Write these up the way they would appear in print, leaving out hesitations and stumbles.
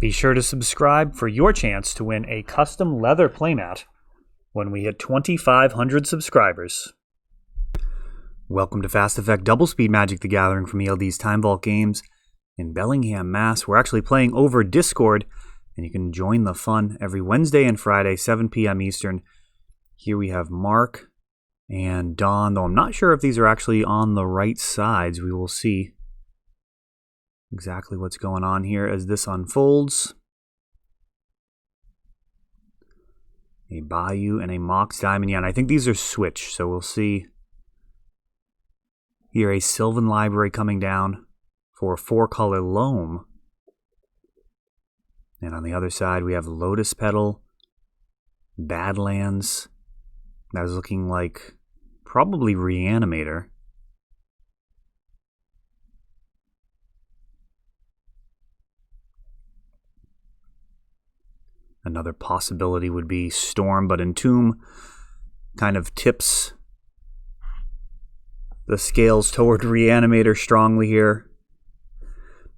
Be sure to subscribe for your chance to win a custom leather playmat when we hit 2,500 subscribers. Welcome to Fast Effect Double Speed Magic the Gathering from ELD's Time Vault Games in Bellingham, Mass. We're actually playing over Discord, and you can join the fun every Wednesday and Friday, 7 p.m. Eastern. Here we have Mark and Don, though I'm not sure if these are actually on the right sides. We will see exactly what's going on here as this unfolds. A Bayou and a Mox Diamond. Yeah, and I think these are switched, so we'll see. Here, a Sylvan Library coming down for 4-color Loam. And on the other side, we have Lotus Petal, Badlands. That is looking like probably Reanimator. Another possibility would be Storm, but Entomb kind of tips the scales toward Reanimator strongly here.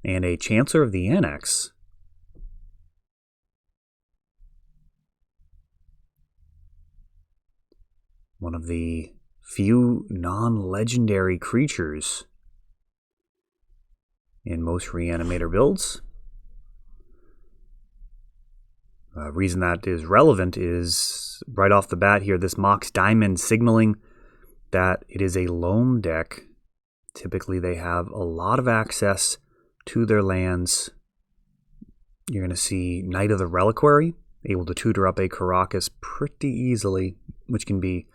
And a Chancellor of the Annex. One of the few non-legendary creatures in most Reanimator builds. Reason that is relevant is right off the bat here, this Mox Diamond signaling that it is a Loam deck. Typically they have a lot of access to their lands. You're going to see Knight of the Reliquary, able to tutor up a Caracas pretty easily, which can be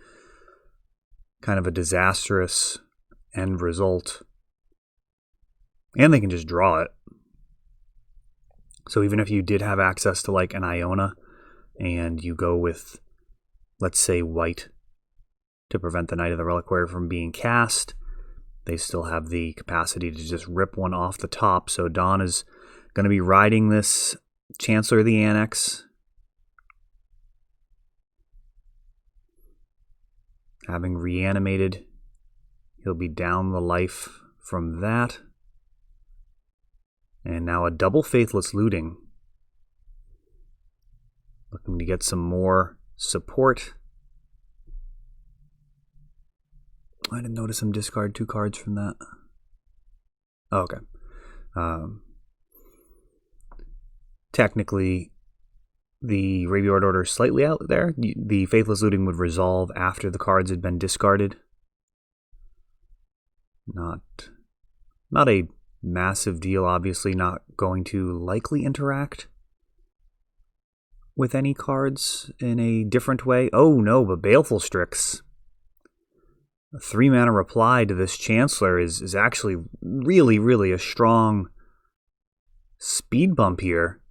kind of a disastrous end result. And they can just draw it. So even if you did have access to like an Iona and you go with, let's say, white to prevent the Knight of the Reliquary from being cast, they still have the capacity to just rip one off the top. So Don is going to be riding this Chancellor of the Annex. Having reanimated, he'll be down the life from that. And now a double Faithless Looting. Looking to get some more support. I didn't notice him discard 2 cards from that. Oh, okay. Technically, the Graveyard Order is slightly out there. The Faithless Looting would resolve after the cards had been discarded. Not a massive deal, obviously. Not going to likely interact with any cards in a different way. Oh no, but Baleful Strix. A 3-mana reply to this Chancellor is actually really a strong speed bump here.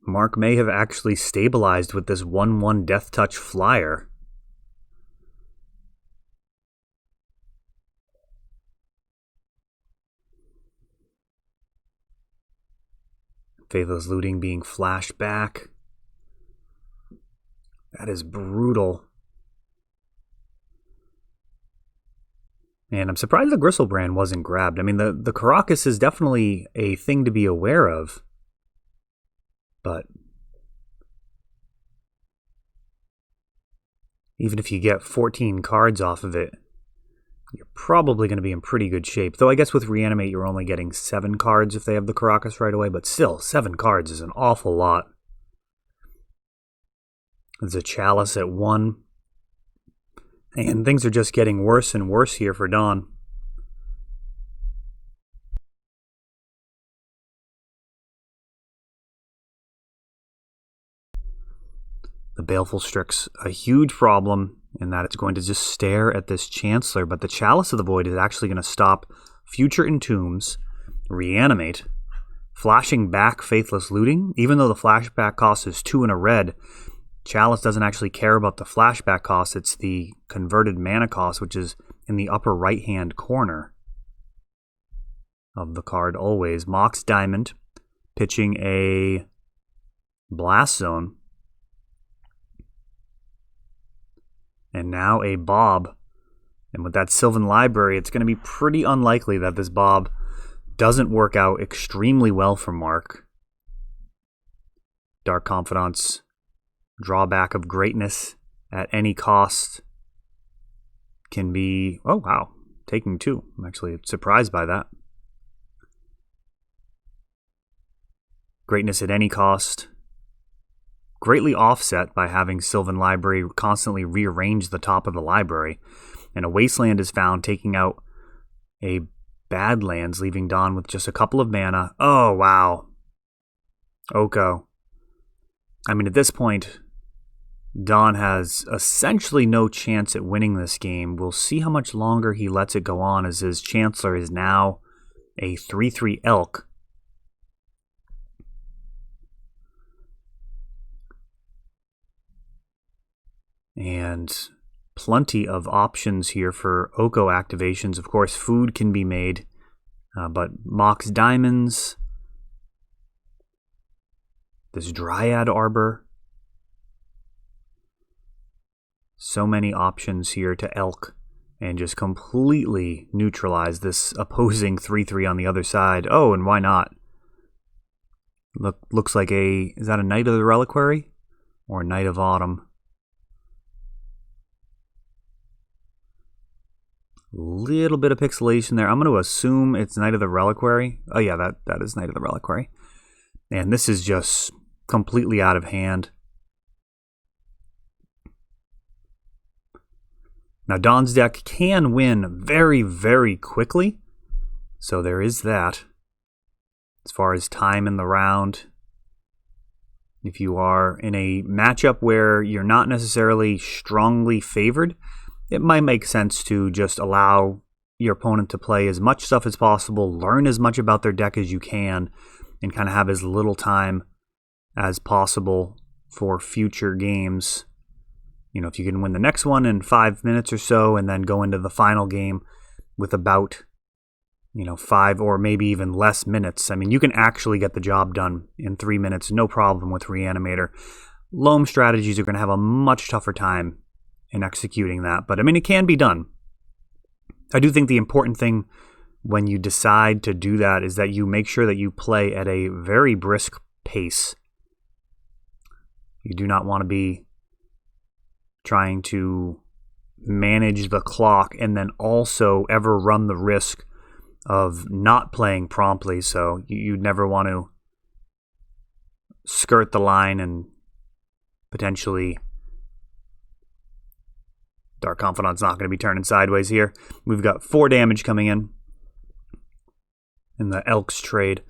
Mark may have actually stabilized with this 1/1 Death Touch flyer. Faithless Looting being flashed back. That is brutal. And I'm surprised the Gristlebrand wasn't grabbed. I mean, the Caracas is definitely a thing to be aware of. But even if you get 14 cards off of it, you're probably going to be in pretty good shape. Though I guess with Reanimate, you're only getting 7 cards if they have the Caracas right away. But still, 7 cards is an awful lot. There's a Chalice at 1. And things are just getting worse and worse here for Don. The Baleful Strix, a huge problem in that it's going to just stare at this Chancellor, but the Chalice of the Void is actually going to stop future Entombs, Reanimate, flashing back Faithless Looting. Even though the flashback cost is 2 and a red, Chalice doesn't actually care about the flashback cost. It's the converted mana cost, which is in the upper right-hand corner of the card always. Mox Diamond pitching a Blast Zone. And now a Bob And with that Sylvan Library, it's going to be pretty unlikely that this Bob doesn't work out extremely well for Mark. Dark Confidant's drawback of greatness at any cost can be, oh wow, taking 2. I'm actually surprised by that. Greatness at any cost, greatly offset by having Sylvan Library constantly rearrange the top of the library. And a Wasteland is found, taking out a Badlands, leaving Don with just a couple of mana. Oh, wow. Oko. I mean, at this point, Don has essentially no chance at winning this game. We'll see how much longer he lets it go on, as his Chancellor is now a 3/3 elk. And plenty of options here for Oko activations. Of course, food can be made, but Mox Diamonds, this Dryad Arbor. So many options here to elk and just completely neutralize this opposing 3/3 on the other side. Oh, and why not? Looks like is that a Knight of the Reliquary or Knight of Autumn? Little bit of pixelation there. I'm going to assume it's Knight of the Reliquary. Oh yeah, that is Knight of the Reliquary. And this is just completely out of hand. Now Don's deck can win very, very quickly. So there is that. As far as time in the round, if you are in a matchup where you're not necessarily strongly favored, it might make sense to just allow your opponent to play as much stuff as possible, learn as much about their deck as you can, and kind of have as little time as possible for future games. You know, if you can win the next one in 5 minutes or so, and then go into the final game with about, 5 or maybe even less minutes. I mean, you can actually get the job done in 3 minutes, no problem with Reanimator. Loam strategies are going to have a much tougher time in executing that, but I mean, it can be done. I do think the important thing when you decide to do that is that you make sure that you play at a very brisk pace. You do not want to be trying to manage the clock and then also ever run the risk of not playing promptly. So you'd never want to skirt the line and potentially Dark Confidant's not going to be turning sideways here. We've got 4 damage coming in the Elks trade.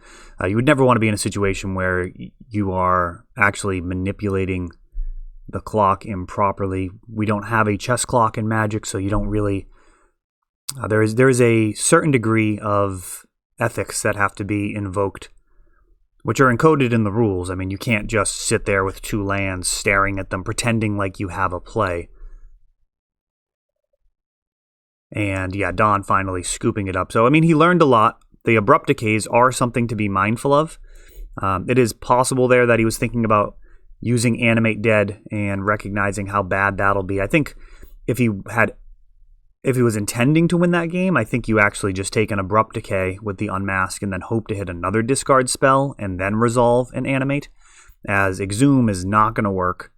You would never want to be in a situation where you are actually manipulating the clock improperly. We don't have a chess clock in Magic, so you don't really... there is a certain degree of ethics that have to be invoked, which are encoded in the rules. I mean, you can't just sit there with 2 lands staring at them, pretending like you have a play. And yeah, Don finally scooping it up. So, I mean, he learned a lot. The abrupt decays are something to be mindful of. It is possible there that he was thinking about using Animate Dead and recognizing how bad that'll be. I think if he was intending to win that game, I think you actually just take an abrupt decay with the Unmask and then hope to hit another discard spell and then resolve and animate, as Exhume is not going to work.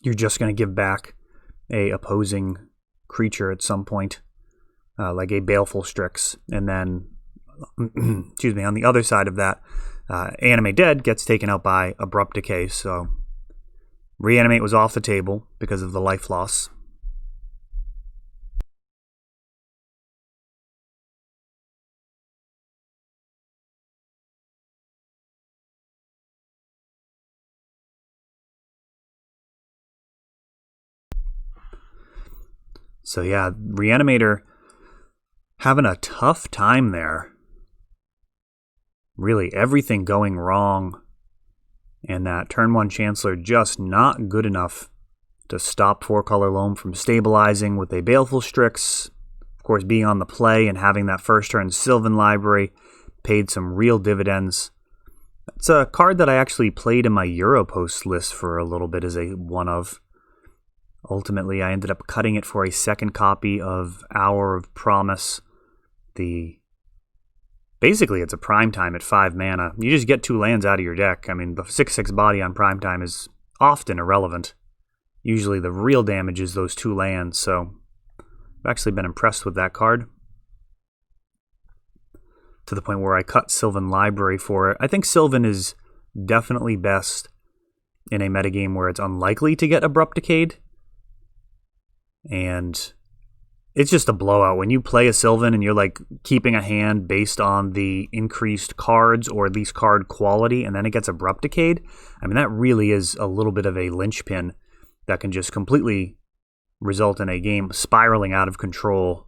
You're just going to give back a opposing creature at some point, like a Baleful Strix, and then excuse me, on the other side of that, Animate Dead gets taken out by Abrupt Decay. So Reanimate was off the table because of the life loss. So yeah, Reanimator having a tough time there. Really, everything going wrong. And that turn 1 Chancellor just not good enough to stop 4-color Loam from stabilizing with a Baleful Strix. Of course, being on the play and having that first turn Sylvan Library paid some real dividends. It's a card that I actually played in my Europost list for a little bit as a one of. Ultimately, I ended up cutting it for a second copy of Hour of Promise. Basically, it's a primetime at 5 mana. You just get 2 lands out of your deck. I mean, the 6/6 body on primetime is often irrelevant. Usually the real damage is those 2 lands, so I've actually been impressed with that card. To the point where I cut Sylvan Library for it. I think Sylvan is definitely best in a metagame where it's unlikely to get Abrupt Decayed. And it's just a blowout. When you play a Sylvan and you're like keeping a hand based on the increased cards or at least card quality, and then it gets Abrupt Decayed, I mean, that really is a little bit of a linchpin that can just completely result in a game spiraling out of control.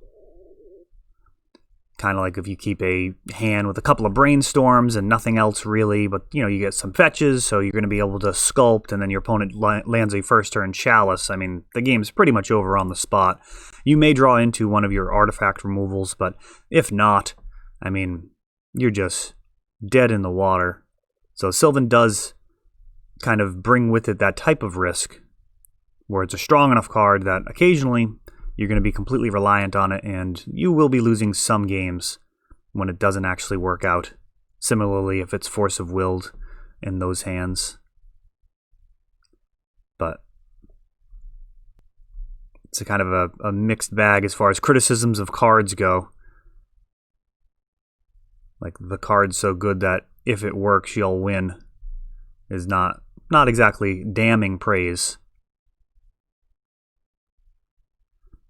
Kind of like if you keep a hand with a couple of Brainstorms and nothing else really, but you get some fetches, so you're going to be able to sculpt, and then your opponent lands a first turn Chalice. I mean, the game's pretty much over on the spot. You may draw into one of your artifact removals, but if not, I mean, you're just dead in the water. So Sylvan does kind of bring with it that type of risk, where it's a strong enough card that occasionally you're going to be completely reliant on it, and you will be losing some games when it doesn't actually work out. Similarly, if it's Force of Willed in those hands. But it's a kind of a mixed bag as far as criticisms of cards go. Like, the card's so good that if it works, you'll win is not exactly damning praise.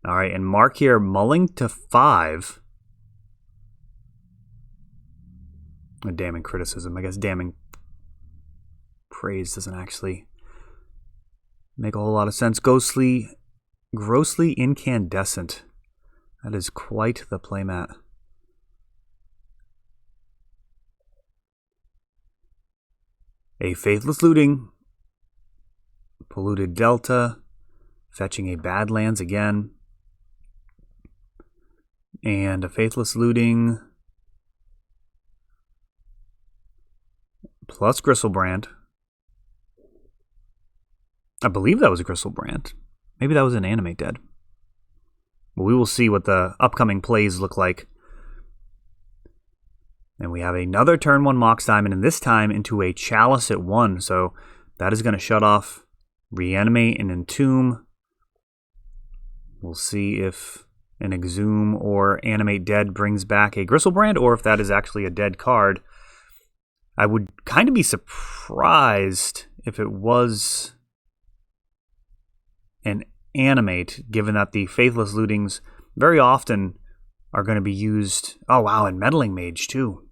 All right, and Mark here, mulling to 5. A damning criticism. I guess damning praise doesn't actually make a whole lot of sense. Grossly Incandescent. That is quite the playmat. A Faithless Looting. Polluted Delta. Fetching a Badlands again. And a Faithless Looting plus Gristlebrand. I believe that was a Gristlebrand. Maybe that was an Animate Dead. But we will see what the upcoming plays look like. And we have another turn 1 Mox Diamond, and this time into a Chalice at 1. So that is going to shut off Reanimate and Entomb. We'll see if an Exhume or Animate Dead brings back a Gristlebrand, or if that is actually a dead card. I would kind of be surprised if it was an Animate, given that the Faithless Lootings very often are going to be used. Oh wow, and Meddling Mage too.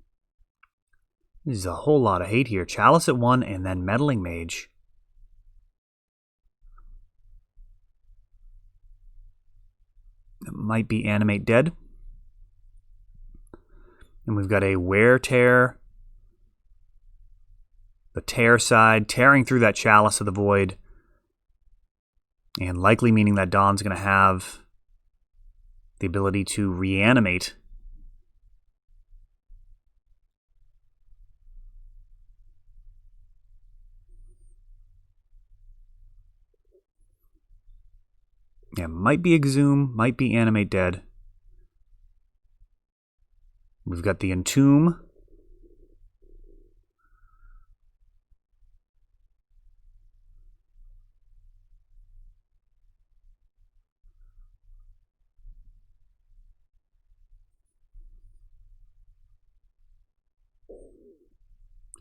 There's a whole lot of hate here. Chalice at 1 and then Meddling Mage. It might be Animate Dead. And we've got a Wear Tear. The Tear side, tearing through that Chalice of the Void. And likely meaning that Dawn's going to have the ability to reanimate. Yeah, might be Exhume, might be Animate Dead. We've got the Entomb.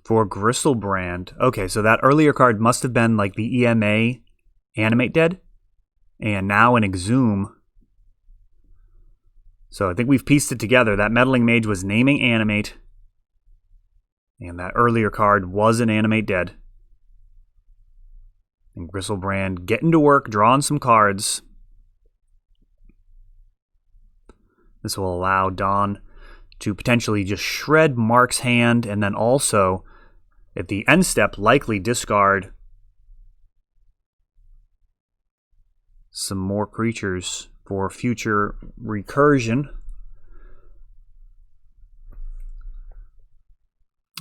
For Gristlebrand. Okay, so that earlier card must have been like the EMA Animate Dead. And now an Exhume. So I think we've pieced it together. That Meddling Mage was naming Animate. And that earlier card was an Animate Dead. And Gristlebrand getting to work, drawing some cards. This will allow Dawn to potentially just shred Mark's hand, and then also, at the end step, likely discard some more creatures for future recursion.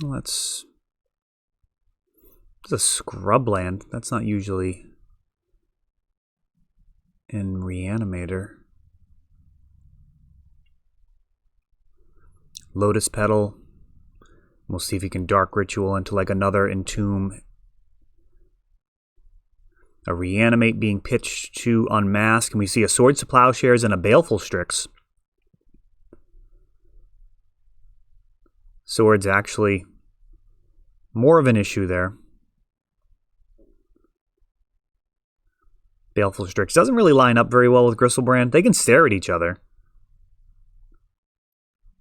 It's a scrubland. That's not usually and Reanimator. Lotus Petal. We'll see if he can Dark Ritual into like another Entomb. A Reanimate being pitched to Unmask, and we see a Swords to Plowshares and a Baleful Strix. Swords actually more of an issue there. Baleful Strix doesn't really line up very well with Gristlebrand. They can stare at each other.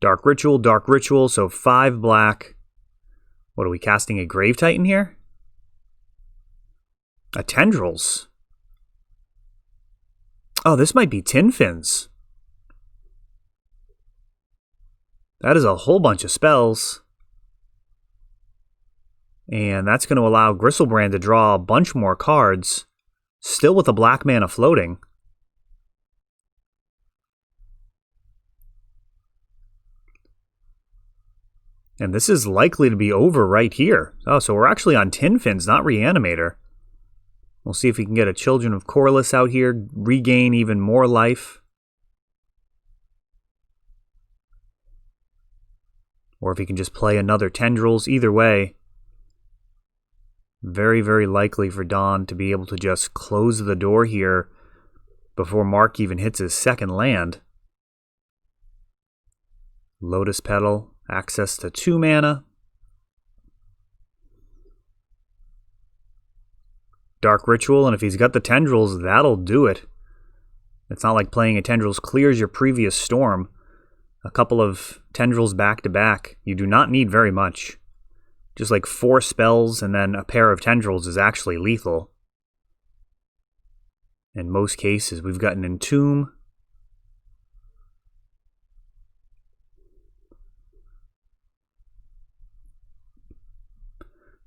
Dark Ritual, so 5 black. What are we casting, a Grave Titan here? A Tendrils. Oh, this might be Tin Fins. That is a whole bunch of spells. And that's going to allow Gristlebrand to draw a bunch more cards, still with a black mana floating. And this is likely to be over right here. Oh, so we're actually on Tin Fins, not Reanimator. We'll see if we can get a Children of Corliss out here, regain even more life. Or if he can just play another Tendrils. Either way, very, very likely for Don to be able to just close the door here before Mark even hits his second land. Lotus Petal, access to 2 mana. Dark Ritual, and if he's got the Tendrils, that'll do it. It's not like playing a Tendrils clears your previous storm. A couple of Tendrils back to back. You do not need very much. Just like 4 spells and then a pair of Tendrils is actually lethal. In most cases, we've got an Entomb.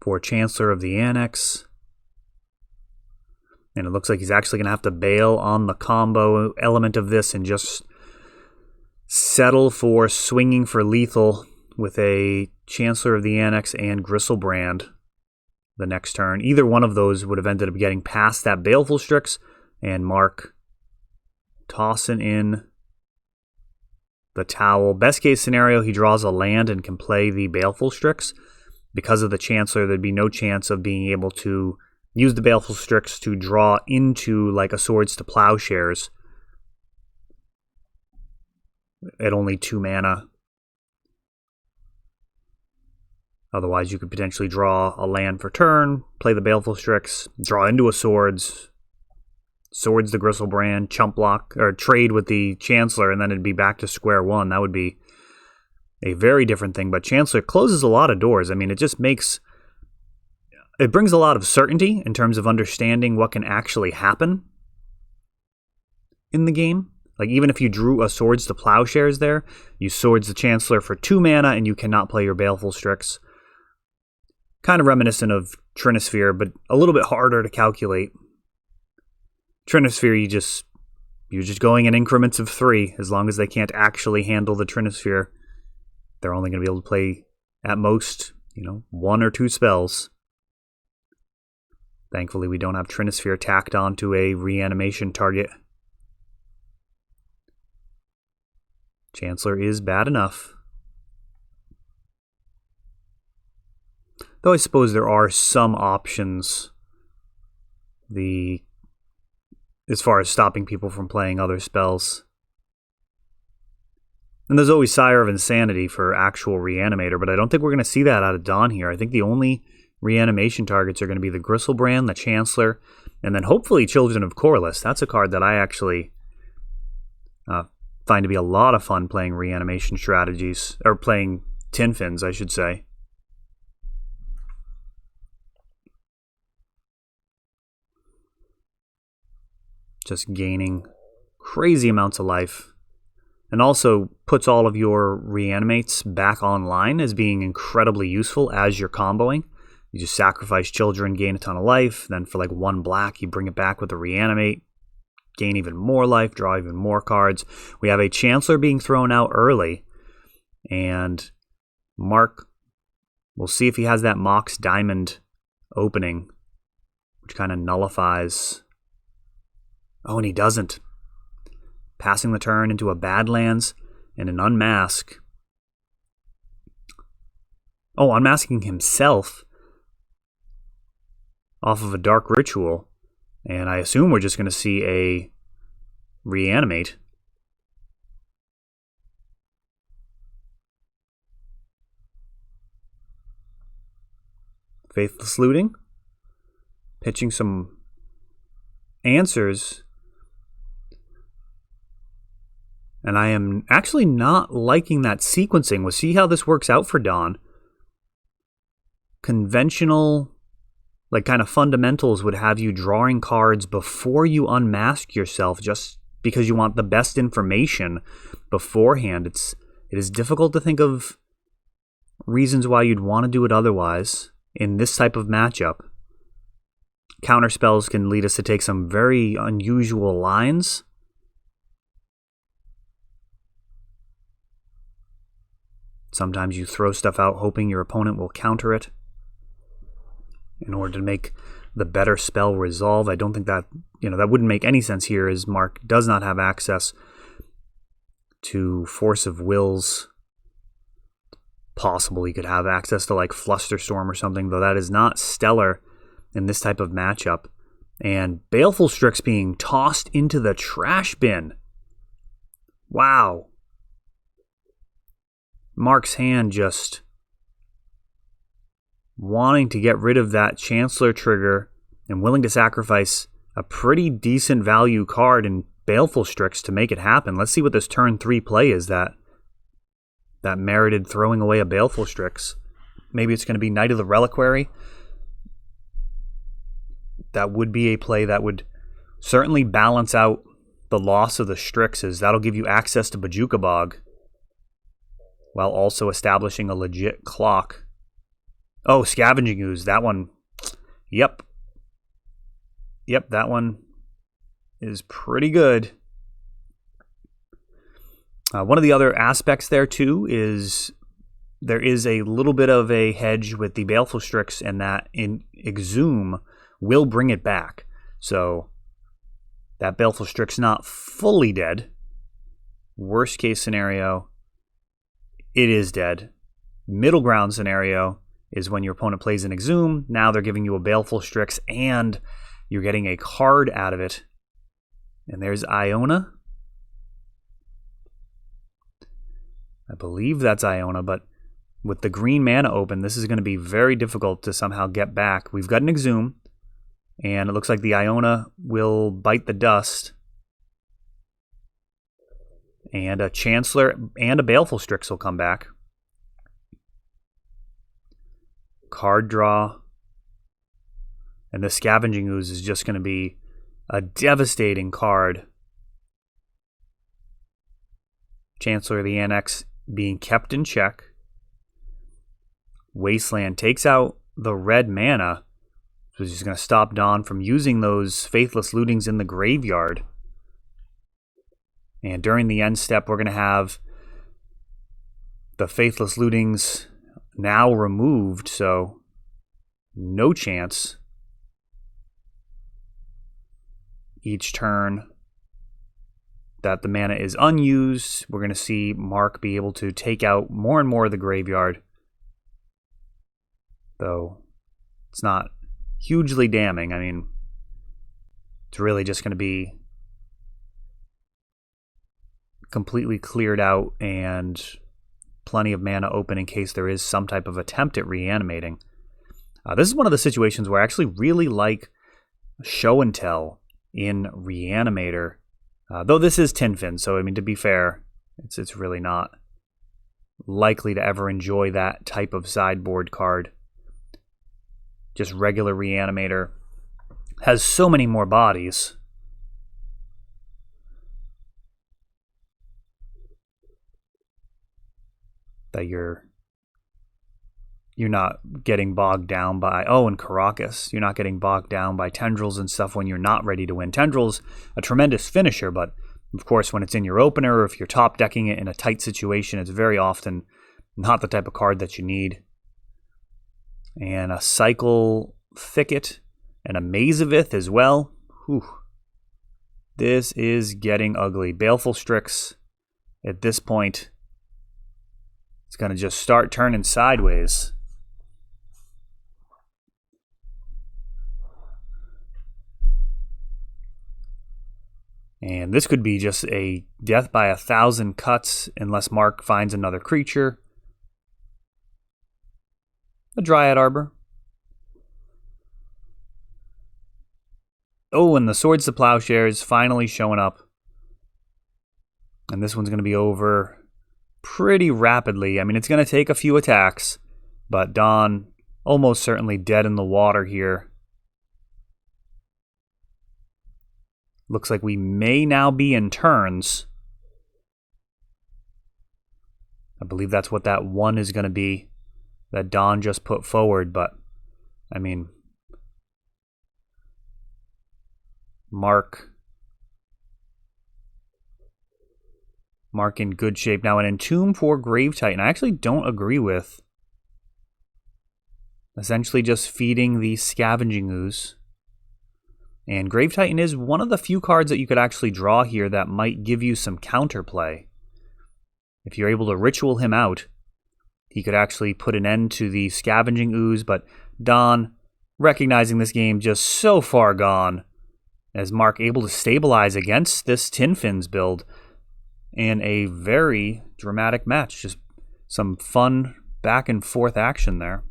For Chancellor of the Annex. And it looks like he's actually going to have to bail on the combo element of this and just settle for swinging for lethal with a Chancellor of the Annex and Gristlebrand the next turn. Either one of those would have ended up getting past that Baleful Strix, and Mark tossing in the towel. Best case scenario, he draws a land and can play the Baleful Strix. Because of the Chancellor, there'd be no chance of being able to use the Baleful Strix to draw into like a Swords to Plowshares at only 2 mana. Otherwise, you could potentially draw a land for turn, play the Baleful Strix, draw into a Swords the Gristlebrand, chump block, or trade with the Chancellor, and then it'd be back to square one. That would be a very different thing. But Chancellor closes a lot of doors. I mean, it just makes... It brings a lot of certainty in terms of understanding what can actually happen in the game. Like, even if you drew a Swords to Plowshares there, you Swords the Chancellor for 2 mana and you cannot play your Baleful Strix. Kind of reminiscent of Trinisphere, but a little bit harder to calculate. Trinisphere, you're just going in increments of 3. As long as they can't actually handle the Trinisphere, they're only going to be able to play, at most, 1 or 2 spells. Thankfully, we don't have Trinisphere tacked onto a reanimation target. Chancellor is bad enough. Though I suppose there are some options as far as stopping people from playing other spells. And there's always Sire of Insanity for actual Reanimator, but I don't think we're going to see that out of Dawn here. I think the only reanimation targets are going to be the Gristlebrand, the Chancellor, and then hopefully Children of Corliss. That's a card that I actually find to be a lot of fun playing reanimation strategies, or playing Tin Fins, I should say. Just gaining crazy amounts of life. And also puts all of your reanimates back online as being incredibly useful as you're comboing. You just sacrifice children, gain a ton of life. Then for like 1 black, you bring it back with a reanimate. Gain even more life, draw even more cards. We have a Chancellor being thrown out early. And Mark, we'll see if he has that Mox Diamond opening, which kind of nullifies... Oh, and he doesn't. Passing the turn into a Badlands and an Unmask. Oh, unmasking himself off of a Dark Ritual. And I assume we're just going to see a Reanimate. Faithless Looting. Pitching some answers. And I am actually not liking that sequencing. We'll see how this works out for Don. Conventional, like kind of fundamentals would have you drawing cards before you unmask yourself just because you want the best information beforehand. It is difficult to think of reasons why you'd want to do it otherwise in this type of matchup. Counterspells can lead us to take some very unusual lines. Sometimes you throw stuff out hoping your opponent will counter it in order to make the better spell resolve. I don't think that, that wouldn't make any sense here, as Mark does not have access to Force of Wills. Possible he could have access to like Flusterstorm or something, though that is not stellar in this type of matchup. And Baleful Strix being tossed into the trash bin. Wow. Mark's hand just wanting to get rid of that Chancellor trigger and willing to sacrifice a pretty decent value card in Baleful Strix to make it happen. Let's see what this turn 3 play is that merited throwing away a Baleful Strix. Maybe it's going to be Knight of the Reliquary. That would be a play that would certainly balance out the loss of the Strixes. That'll give you access to Bojuka Bog while also establishing a legit clock. Oh, Scavenging Ooze. That one. Yep, that one is pretty good. One of the other aspects there, too, is there is a little bit of a hedge with the Baleful Strix, and that in Exhume will bring it back. So that Baleful Strix not fully dead. Worst case scenario, it is dead. Middle ground scenario is when your opponent plays an Exhume. Now they're giving you a Baleful Strix, and you're getting a card out of it. And there's Iona. I believe that's Iona, but with the green mana open, this is going to be very difficult to somehow get back. We've got an Exhume, and it looks like the Iona will bite the dust. And a Chancellor and a Baleful Strix will come back. Card draw. And the Scavenging Ooze is just going to be a devastating card. Chancellor of the Annex being kept in check. Wasteland takes out the red mana, so he's going to stop Don from using those Faithless Lootings in the graveyard. And during the end step, we're going to have the Faithless Lootings now removed, so no chance each turn that the mana is unused. We're going to see Mark be able to take out more and more of the graveyard, though it's not hugely damning. I mean, it's really just going to be completely cleared out and plenty of mana open in case there is some type of attempt at reanimating. This is one of the situations where I actually really like Show and Tell in Reanimator. Though this is Tinfin, so I mean, to be fair, it's really not likely to ever enjoy that type of sideboard card. Just regular Reanimator has so many more bodies. That you're not getting bogged down by, and Caracas. You're not getting bogged down by Tendrils and stuff when you're not ready to win. Tendrils, a tremendous finisher, but of course when it's in your opener or if you're top decking it in a tight situation, it's very often not the type of card that you need. And a Cycle Thicket and a Maze of Ith as well. Whew. This is getting ugly. Baleful Strix at this point, it's going to just start turning sideways. And this could be just a death by 1,000 cuts unless Mark finds another creature. A Dryad Arbor. Oh, and the Swords to Plowshare is finally showing up. And this one's going to be over pretty rapidly. I mean, it's going to take a few attacks, but Don almost certainly dead in the water here. Looks like we may now be in turns. I believe that's what that one is going to be that Don just put forward, but I mean, Mark in good shape now. An Entomb for Grave Titan I actually don't agree with. Essentially just feeding the Scavenging Ooze. And Grave Titan is one of the few cards that you could actually draw here that might give you some counterplay. If you're able to ritual him out, he could actually put an end to the Scavenging Ooze, but Don, recognizing this game just so far gone, as Mark able to stabilize against this Tin Fins build, and a very dramatic match. Just some fun back and forth action there.